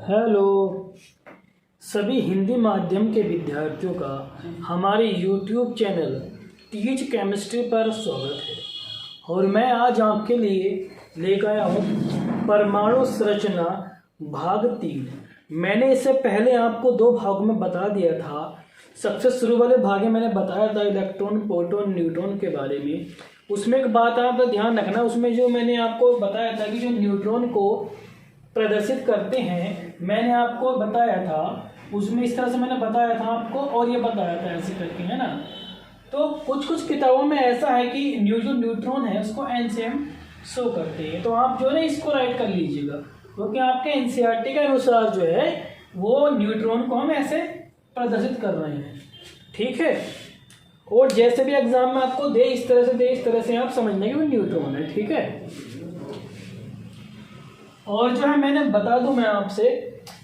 Hello सभी हिंदी माध्यम के विद्यार्थियों का हमारे यूट्यूब चैनल टीच केमिस्ट्री पर स्वागत है। और मैं आज आपके लिए लेकर आया हूँ परमाणु संरचना भाग 3। मैंने इससे पहले आपको 2 भागों में बता दिया था। सबसे शुरू वाले भाग में मैंने बताया था इलेक्ट्रॉन, प्रोटॉन, न्यूट्रॉन के बारे में। उसमें एक बात आप ध्यान रखना, उसमें जो मैंने आपको बताया था कि जो न्यूट्रॉन को प्रदर्शित करते हैं, मैंने आपको बताया था उसमें इस तरह से मैंने बताया था आपको, और ये बताया था ऐसे करके, है ना। तो कुछ किताबों में ऐसा है कि जो न्यूट्रॉन है उसको NCM शो करते हैं। तो आप जो है इसको राइट कर लीजिएगा, क्योंकि आपके NCERT के अनुसार जो है वो न्यूट्रॉन को हम ऐसे प्रदर्शित कर रहे हैं, ठीक है। और जैसे भी एग्जाम में आपको दे इस तरह से आप समझना कि वो न्यूट्रॉन है, ठीक है। और जो है मैंने बता दूं मैं आपसे,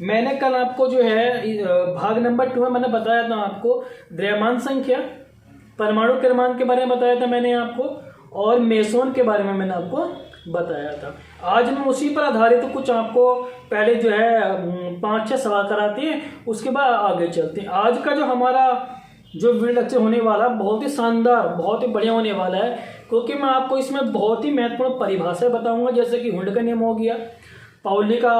मैंने कल आपको जो है भाग नंबर 2 में मैंने बताया था आपको द्रव्यमान संख्या, परमाणु क्रमांक के बारे में बताया था मैंने आपको, और मेसोन के बारे में मैंने आपको बताया था। आज मैं उसी पर आधारित तो कुछ आपको पहले जो है 5-6 सवाल कराते हैं, उसके बाद आगे चलते हैं। आज का जो हमारा जो वीडियो लेक्चर होने वाला बहुत ही शानदार, बहुत ही बढ़िया होने वाला है, क्योंकि मैं आपको इसमें बहुत ही महत्वपूर्ण परिभाषा बताऊंगा, जैसे कि हुंड का नियम हो गया, पाउली का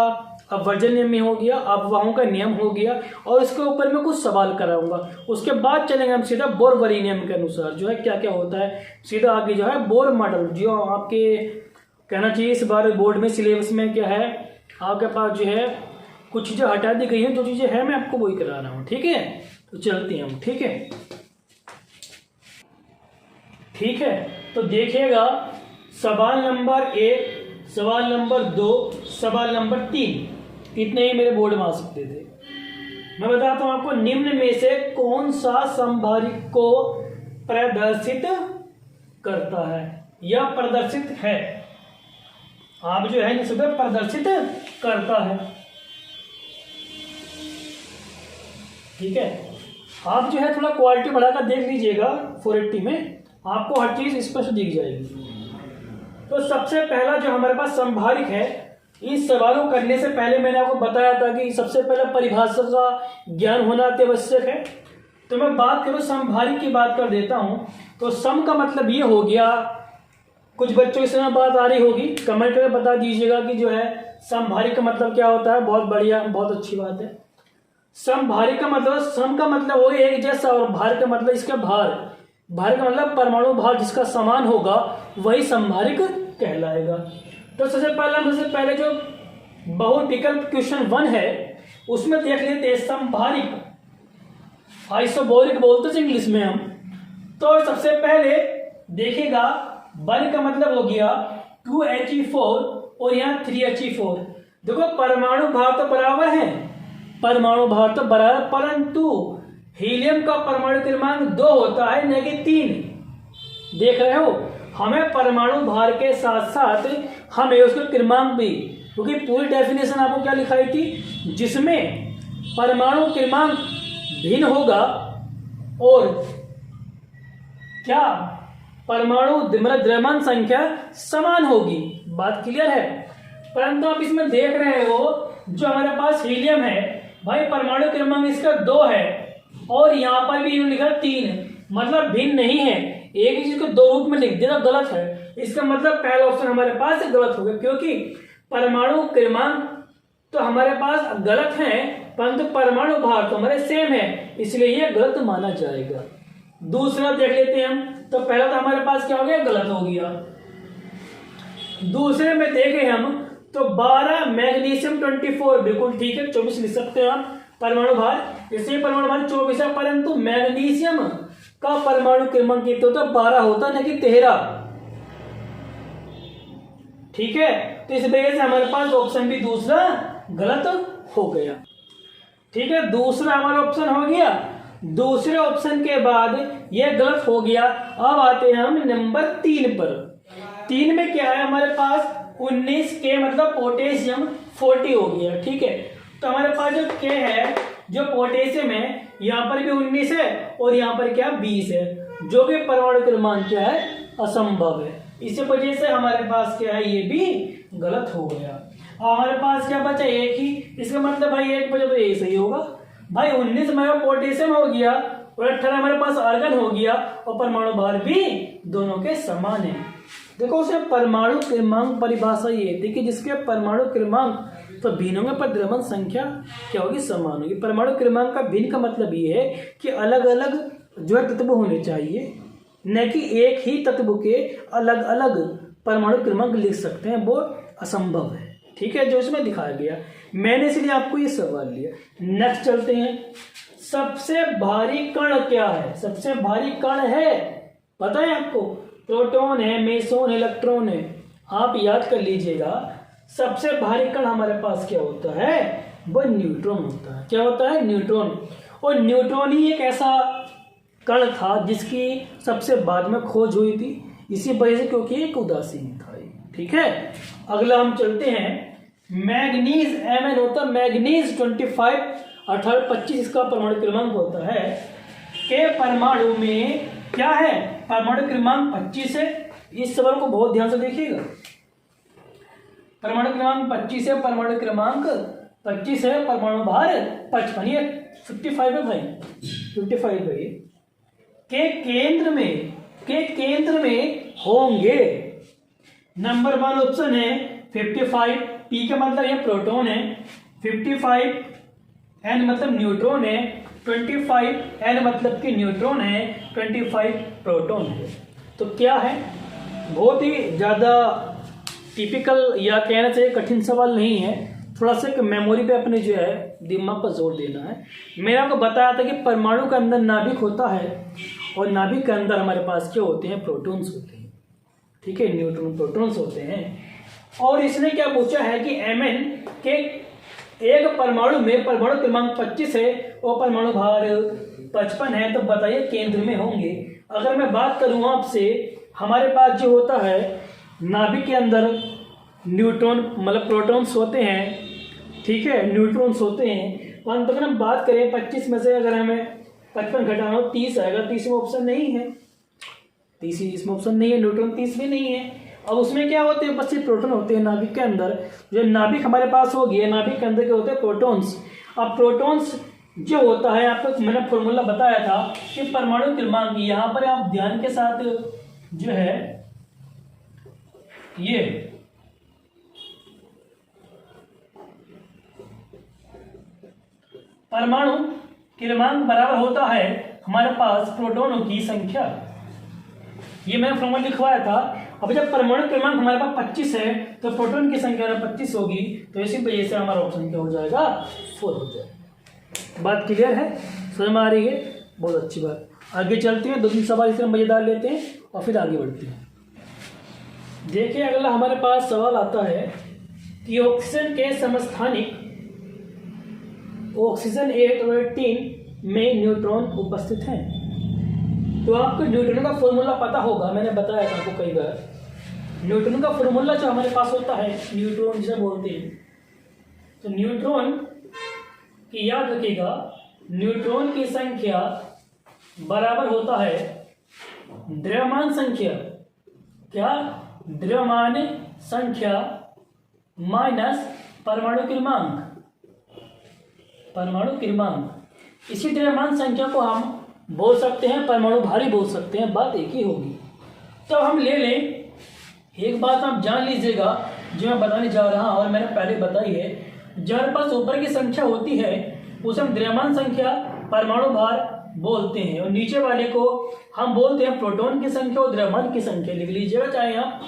अपवर्जन नियम हो गया, अपवाहों का नियम हो गया, और इसके ऊपर मैं कुछ सवाल कराऊंगा। उसके बाद चलेंगे हम सीधा बोर-वरी नियम के अनुसार जो है क्या क्या होता है, सीधा आगे जो है बोर मॉडल, जो आपके कहना चाहिए इस बार बोर्ड में सिलेबस में क्या है आपके पास जो है कुछ चीज़ें हटा दी गई हैं, जो चीज़ें हैं मैं आपको वही करा रहा हूँ, ठीक है। तो चलते हैं हम, ठीक है। ठीक है, तो देखिएगा सवाल नंबर 1, सवाल नंबर 2, सवाल नंबर 3, इतने ही मेरे बोर्ड में आ सकते थे। मैं बताता हूं आपको, निम्न में से कौन सा संभारिक को प्रदर्शित करता है या प्रदर्शित है। आप जो है निश्चित प्रदर्शित करता है, ठीक है। आप जो है थोड़ा क्वालिटी बढ़ाकर देख लीजिएगा 480 में, आपको हर चीज स्पष्ट दिख जाएगी। तो सबसे पहला जो हमारे पास संभारिक है, इस सवालों को करने से पहले मैंने आपको बताया था कि सबसे पहले परिभाषा का ज्ञान होना अति आवश्यक है। तो मैं बात करूं संभारिक की बात कर देता हूं। तो सम का मतलब ये हो गया, कुछ बच्चों की समय बात आ रही होगी, कमेंट करके बता दीजिएगा कि जो है संभारिक का मतलब क्या होता है। बहुत बढ़िया, बहुत अच्छी बात है। संभारिक का मतलब, सम का मतलब हो गया एक जैसा, और भार का मतलब इसका भार, भार का मतलब परमाणु भार जिसका समान होगा वही संभारिक कहलाएगा। तो सबसे पहले जो बहुविकल्प क्वेश्चन 1 है उसमें देख लेते हैं संभारिक, आइसोबोरिक बोलते हैं इंग्लिश में हम। तो सबसे पहले देखिएगा वन का मतलब हो गया 2He4 और यहाँ 3He4। देखो परमाणु भार तो बराबर है, परमाणु भार तो बराबर, परंतु हीलियम का परमाणु क्रमांक 2 होता है न कि 3। देख रहे हो, हमें परमाणु भार के साथ साथ हमें उसका क्रमांक भी, क्योंकि पूरी डेफिनेशन आपको क्या लिखाई थी, जिसमें परमाणु क्रमांक भिन्न होगा और क्या परमाणु द्रव्यमान संख्या समान होगी। बात क्लियर है। परंतु आप इसमें देख रहे हो जो हमारे पास हीलियम है भाई, परमाणु क्रमांक इसका 2 है और यहाँ पर भी लिखा 3, मतलब भिन्न नहीं है। एक ही चीज को 2 रूप में लिख देना गलत है। इसका मतलब पहला ऑप्शन हमारे पास गलत हो गया, क्योंकि परमाणु क्रमांक तो हमारे पास गलत है, परंतु परमाणु भार तो हमारे सेम है, इसलिए ये गलत माना जाएगा। दूसरा देख लेते हैं हम। तो पहला तो हमारे पास क्या हो गया, गलत हो गया। दूसरे में देखें हम तो 12 मैग्नीशियम 24 बिल्कुल ठीक है, 24 लिख सकते हैं आप परमाणु भार, इसलिए परमाणु भार 24 है, परंतु मैग्नीशियम का परमाणु क्रमांक कितना होता है, 12 होता है, न कि 13। ठीक है, तो इस वजह से हमारे पास ऑप्शन भी दूसरा गलत हो गया। ठीक है, दूसरा हमारा ऑप्शन हो गया। दूसरे ऑप्शन के बाद यह गलत हो गया। अब आते हैं हम नंबर 3 पर। 3 में क्या है हमारे पास 19 के मतलब पोटेशियम 40 हो गया। ठीक है, तो हमारे पास जो के है, जो पोटेशियम है, यहाँ पर भी 19 है और यहाँ पर क्या 20 है, जो कि परमाणु क्रमांक क्या है, असंभव है। इसी वजह से हमारे पास क्या है, ये भी गलत हो गया। और हमारे पास क्या बचा, एक ही। इसका मतलब भाई एक बचा तो ये सही होगा भाई। 19 हमारा पोटेशियम हो गया और 18 हमारे पास आर्गन हो गया और परमाणु भार भी दोनों के समान है। देखो उसमें परमाणु क्रमांक परिभाषा ये थी कि जिसके परमाणु क्रमांक तो भिन्न होंगे पर द्रव्यमान संख्या क्या होगी, समान होगी। परमाणु क्रमांक का भिन्न का मतलब ये है कि अलग अलग जो है तत्व होने चाहिए, न कि एक ही तत्व के अलग अलग परमाणु क्रमांक लिख सकते हैं, वो असंभव है। ठीक है, जो इसमें दिखाया गया, मैंने इसलिए आपको ये सवाल लिया। नेक्स्ट चलते हैं, सबसे भारी कण क्या है? सबसे भारी कण है, पता है आपको, प्रोटॉन है, मेसोन, इलेक्ट्रॉन है। आप याद कर लीजिएगा, सबसे भारी कण हमारे पास क्या होता है, वो न्यूट्रॉन होता है। क्या होता है, न्यूट्रॉन। और न्यूट्रॉन ही एक ऐसा कण था जिसकी सबसे बाद में खोज हुई थी, इसी वजह से, क्योंकि एक उदासीन था। ठीक है, अगला हम चलते हैं, मैग्नीज Mn होता है, मैग्नीज 25 18 25 इसका परमाणु क्रमांक होता है। के परमाणु में क्या है, परमाणु क्रमांक 25 है। इस सवाल को बहुत ध्यान से देखिएगा। परमाणु क्रमांक 25 है, परमाणु क्रमांक 25 है, परमाणु भार 55 है, 55 है भाई, 55 है। के केंद्र में होंगे, नंबर 1 ऑप्शन है 55, पी का मतलब ये प्रोटॉन है, 55 एन मतलब न्यूट्रॉन है, 25 एन मतलब कि न्यूट्रॉन है, 25 प्रोटॉन है। तो क्या है, बहुत ही ज़्यादा टिपिकल या कहना चाहिए कठिन सवाल नहीं है, थोड़ा सा मेमोरी पे अपने जो है दिमाग पर जोर देना है। मैंने आपको बताया था कि परमाणु के अंदर नाभिक होता है और नाभिक के अंदर हमारे पास क्या होते हैं, प्रोटॉन्स होते हैं। ठीक है, न्यूट्रॉन प्रोटॉन्स होते हैं। और इसने क्या पूछा है कि Mn के एक परमाणु में परमाणु क्रमांक 25 है और परमाणु भार 55 है, तो बताइए केंद्र में होंगे। अगर मैं बात करूं आपसे, हमारे पास जो होता है नाभिक के अंदर न्यूट्रॉन मतलब प्रोटॉन्स होते हैं, ठीक है, न्यूट्रॉन्स होते हैं। और अगर हम बात करें 25 में से अगर हमें 55 घटाना हो 30 आएगा, 30 में ऑप्शन नहीं है, 30 इसमें ऑप्शन नहीं है, न्यूट्रॉन 30 भी नहीं है। अब उसमें क्या होते हैं, 25 प्रोटॉन होते हैं नाभिक के अंदर। जो नाभिक हमारे पास हो गया, नाभिक के अंदर क्या होते हैं, प्रोटॉन्स। अब प्रोटॉन्स जो होता है, आपको मैंने फॉर्मूला बताया था कि परमाणु क्रमांक, यहाँ पर आप ध्यान के साथ जो है ये परमाणु क्रमांक बराबर होता है हमारे पास प्रोटॉनों की संख्या। ये मैंने फॉर्मूला लिखवाया था। अब जब परमाणु क्रमांक हमारे पास 25 है तो प्रोटॉन की संख्या 25 होगी, तो इसी वजह से हमारा ऑप्शन क्या हो जाएगा, 4 हो जाएगा। बात क्लियर है, समझ में आ रही है, बहुत अच्छी बात। आगे चलते हैं, 2-3 सवाल इसमें मजेदार लेते हैं और फिर आगे बढ़ते हैं। देखिए अगला हमारे पास सवाल आता है कि ऑक्सीजन के समस्थानिक ऑक्सीजन 8 और 18 में न्यूट्रॉन उपस्थित हैं। तो आपको न्यूट्रॉन का फॉर्मूला पता होगा, मैंने बताया था आपको कई बार। न्यूट्रॉन का फॉर्मूला जो हमारे पास होता है, न्यूट्रॉन जिसे बोलते हैं, तो न्यूट्रॉन की याद रखिएगा, न्यूट्रॉन की संख्या बराबर होता है द्रव्यमान संख्या, क्या, द्रव्यमान संख्या माइनस परमाणु क्रमांक, परमाणु क्रमांक। इसी द्रव्यमान संख्या को हम बोल सकते हैं परमाणु भारी बोल सकते हैं, बात एक ही होगी। तो हम ले लें, एक बात आप जान लीजिएगा जो मैं बताने जा रहा हूं और मैंने पहले बताई है, जहाँ पास ऊपर की संख्या होती है उसे हम द्रव्यमान संख्या परमाणु भार बोलते हैं, और नीचे वाले को हम बोलते हैं प्रोटॉन की संख्या और द्रव्यमान की संख्या। लिख लीजिएगा चाहे आप।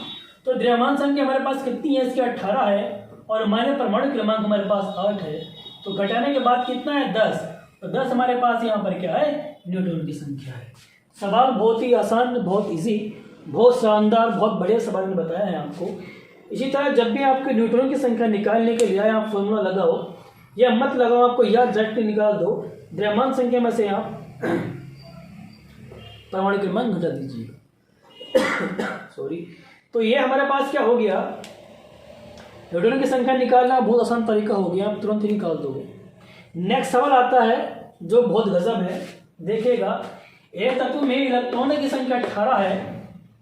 तो द्रव्यमान संख्या हमारे पास कितनी है, इसकी 18 है, और माइनस परमाणु क्रमांक हमारे पास 8 है, तो घटाने के बाद कितना है, 10। तो 10 हमारे पास यहाँ पर क्या है, न्यूट्रॉन की संख्या है। सवाल बहुत ही आसान, बहुत इजी, बहुत शानदार, बहुत बढ़िया सवाल में बताया है आपको। इसी तरह जब भी आपके न्यूट्रॉन की संख्या निकालने के लिए आप फॉर्मूला लगाओ या मत लगाओ, आपको याद डायरेक्टली निकाल दो, द्रव्यमान संख्या में से आप परमाणु क्रमांक घटा दीजिए। सॉरी। तो ये हमारे पास क्या हो गया, न्यूट्रॉन की संख्या निकालना बहुत आसान तरीका हो गया, आप तुरंत ही निकाल दोगे। नेक्स्ट सवाल आता है जो बहुत गजब है, देखिएगा, एक तत्व में इलेक्ट्रॉन की संख्या 18 है,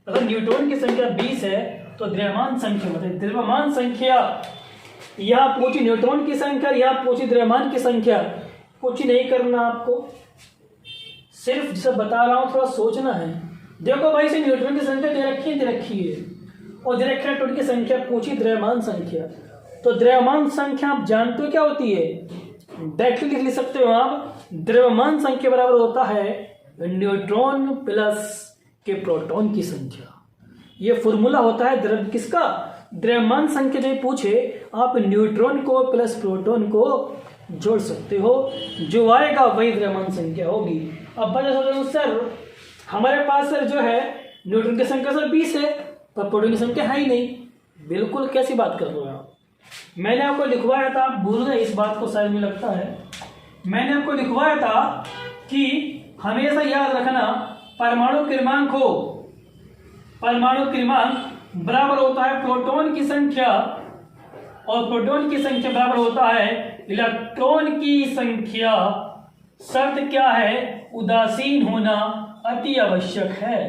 अगर न्यूट्रॉन की संख्या 20 है, तो द्रव्यमान संख्या मतलब द्रव्यमान संख्या यहाँ पूछी न्यूट्रॉन की संख्या, यहाँ पूछी द्रव्यमान की संख्या। कुछ नहीं करना आपको, सिर्फ जिसे बता रहा हूँ थोड़ा सोचना है। देखो भाई से न्यूट्रॉन की संख्या दे रखी है और दे रखी है न्यूट्रॉन की संख्या, पूछी द्रव्यमान संख्या। तो द्रव्यमान संख्या आप जानते हो क्या होती है, डायरेक्टली लिख सकते हो आप, द्रव्यमान संख्या बराबर होता है न्यूट्रॉन प्लस के प्रोटॉन की संख्या। ये फॉर्मूला होता है द्रव किसका, द्रव्यमान संख्या जो पूछे आप न्यूट्रॉन को प्लस प्रोटॉन को जोड़ सकते हो, जो आएगा वही द्रव्यमान संख्या होगी। अब बता सकते सर हमारे पास सर जो है न्यूट्रॉन की संख्या सर 20 है पर प्रोटॉन की संख्या है ही नहीं। बिल्कुल कैसी बात कर रहे हो आप, मैंने आपको लिखवाया था, आप भूल गए इस बात को शायद, मुझे लगता है मैंने आपको लिखवाया था कि हमेशा याद रखना परमाणु क्रमांक बराबर होता है प्रोटॉन की संख्या और प्रोटॉन की संख्या बराबर होता है इलेक्ट्रॉन की संख्या। शर्त क्या है, उदासीन होना अति आवश्यक है।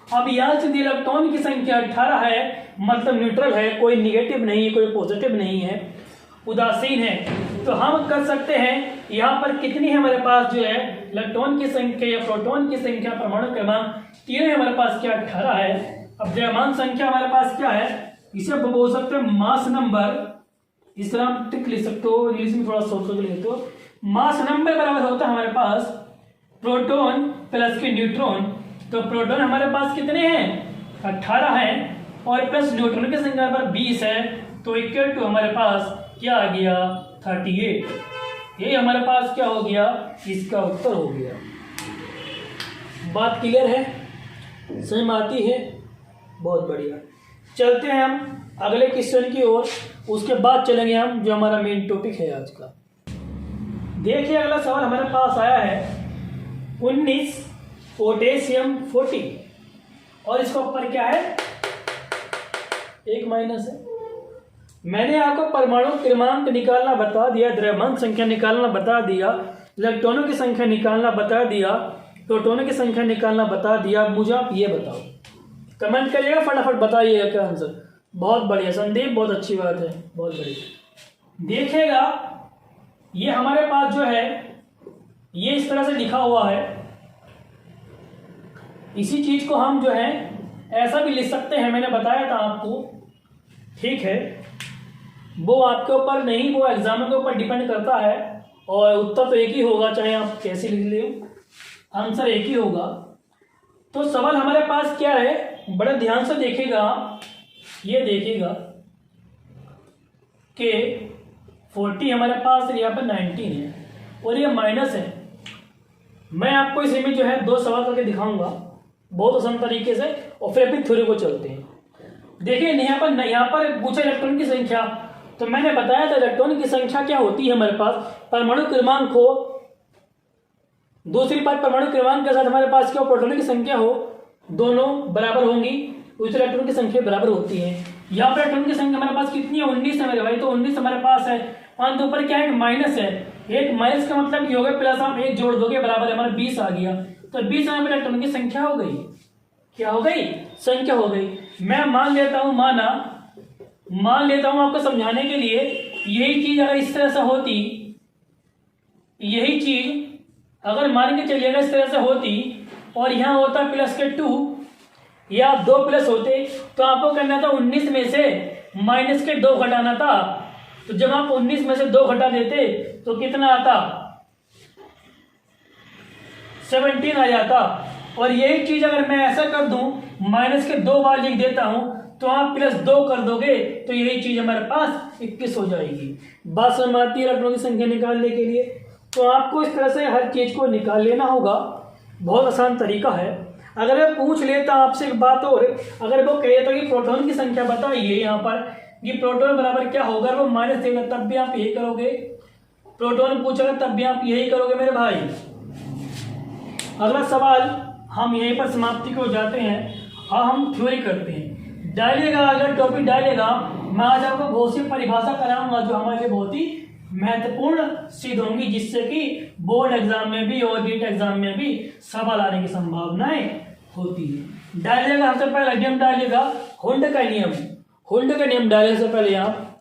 अब यहाँ से इलेक्ट्रॉन की संख्या 18 है, मतलब न्यूट्रल है, कोई निगेटिव नहीं है, कोई पॉजिटिव नहीं है, उदासीन है। तो हम कर सकते हैं यहाँ पर कितनी है हमारे पास जो है इलेक्ट्रॉन की संख्या या प्रोटॉन की संख्या, परमाणु क्रमांक तीनों हमारे पास क्या 18 है। अब द्रव्यमान संख्या हमारे पास क्या है, इसे बोल सकते हैं मास नंबर, इस तरह हम ट्रिक लिख सकते हो, इंग्लिश में थोड़ा सोच कर लिखते हो। मास नंबर बराबर होता है हमारे पास प्रोटॉन प्लस के न्यूट्रॉन। तो प्रोटॉन हमारे पास कितने हैं 18 है और प्लस न्यूट्रॉन की संख्या पर 20 है, तो इक्वल टू हमारे पास क्या आ गया 38। ये हमारे पास क्या हो गया, इसका उत्तर हो गया। बात क्लियर है, समझ में आती है, बहुत बढ़िया। चलते हैं हम अगले क्वेश्चन की ओर, उसके बाद चलेंगे हम जो हमारा मेन टॉपिक है आज का। देखिए अगला सवाल हमारे पास आया है 19 पोटेशियम 40 और इसके ऊपर क्या है, एक माइनस है। मैंने आपको परमाणु क्रमांक निकालना बता दिया, द्रव्यमान संख्या निकालना बता दिया, इलेक्ट्रॉनों की संख्या निकालना बता दिया, प्रोटॉनों की संख्या निकालना बता दिया। मुझे आप ये बताओ, कमेंट करिएगा, फटाफट बताइएगा क्या आंसर। बहुत बढ़िया संदीप, बहुत अच्छी बात है, बहुत बढ़िया। देखिएगा ये हमारे पास जो है ये इस तरह से लिखा हुआ है, इसी चीज को हम जो है ऐसा भी लिख सकते हैं, मैंने बताया था आपको, ठीक है। वो आपके ऊपर नहीं, वो एग्जाम के ऊपर डिपेंड करता है और उत्तर तो एक ही होगा, चाहे आप कैसे लिख ले, आंसर एक ही होगा। तो सवाल हमारे पास क्या है, बड़े ध्यान से देखिएगा, ये देखिएगा कि 40 हमारे पास यहाँ पर 19 है और ये माइनस है। मैं आपको इस में जो है 2 सवाल करके दिखाऊंगा बहुत आसान तरीके से और फिर अपनी थ्योरी को चलते हैं। देखिए यहाँ पर पूछा इलेक्ट्रॉन की संख्या, तो मैंने बताया था इलेक्ट्रॉन की संख्या क्या होती है हमारे पास, परमाणु क्रमांक हो, दूसरी बात परमाणु क्रमांक के साथ हमारे पास क्या प्रोटॉन की संख्या हो, दोनों बराबर होंगी, उस इलेक्ट्रॉन की संख्या बराबर होती है। यहाँ पर इलेक्ट्रॉन की संख्या हमारे पास कितनी है 19 है मेरे भाई, तो 19 हमारे पास है, 5 ऊपर क्या है एक माइनस है, एक माइनस का मतलब ये हो गया प्लस आप एक जोड़ दोगे बराबर हमारा 20 आ गया, तो 20 हमारे इलेक्ट्रॉन की संख्या हो गई, क्या हो गई, संख्या हो गई। मैं मान लेता हूं आपको समझाने के लिए, यही चीज अगर इस तरह से होती, यही चीज अगर मान के चलिएगा इस तरह से होती और यहाँ होता प्लस के 2 या 2 प्लस होते, तो आपको करना था 19 में से माइनस के 2 घटाना था। तो जब आप 19 में से 2 घटा देते तो कितना आता, 17 आ जाता। और यही चीज अगर मैं ऐसा कर दूं, माइनस के 2 बार लिख देता हूं, तो आप प्लस 2 कर दोगे तो यही चीज हमारे पास 21 हो जाएगी। बात समझ आती है इलेक्ट्रॉन की संख्या निकालने के लिए। तो आपको इस तरह से हर चीज को निकाल लेना होगा, बहुत आसान तरीका है। अगर मैं पूछ लेता आपसे एक बात और, अगर वो कहता कि प्रोटॉन की संख्या बताइए यहाँ पर कि प्रोटॉन बराबर क्या होगा, वो माइनस देगा तब भी आप यही करोगे, प्रोटॉन पूछेगा तब भी आप यही करोगे मेरे भाई। अगला सवाल हम यहीं पर समाप्ति को जाते हैं और हम थ्योरी करते हैं। डालिएगा, अगर टॉपिक डालेगा, मैं आज आपको बहुत सी परिभाषा कराऊंगा जो हमारे लिए बहुत ही महत्वपूर्ण सिद्ध होंगी, जिससे कि बोर्ड एग्जाम में भी और नीट एग्जाम में भी सवाल आने की संभावनाएं होती है। डालिएगा, सबसे पहले नियम डालिएगा हुंड का नियम। हुंड का नियम डालने से पहले आप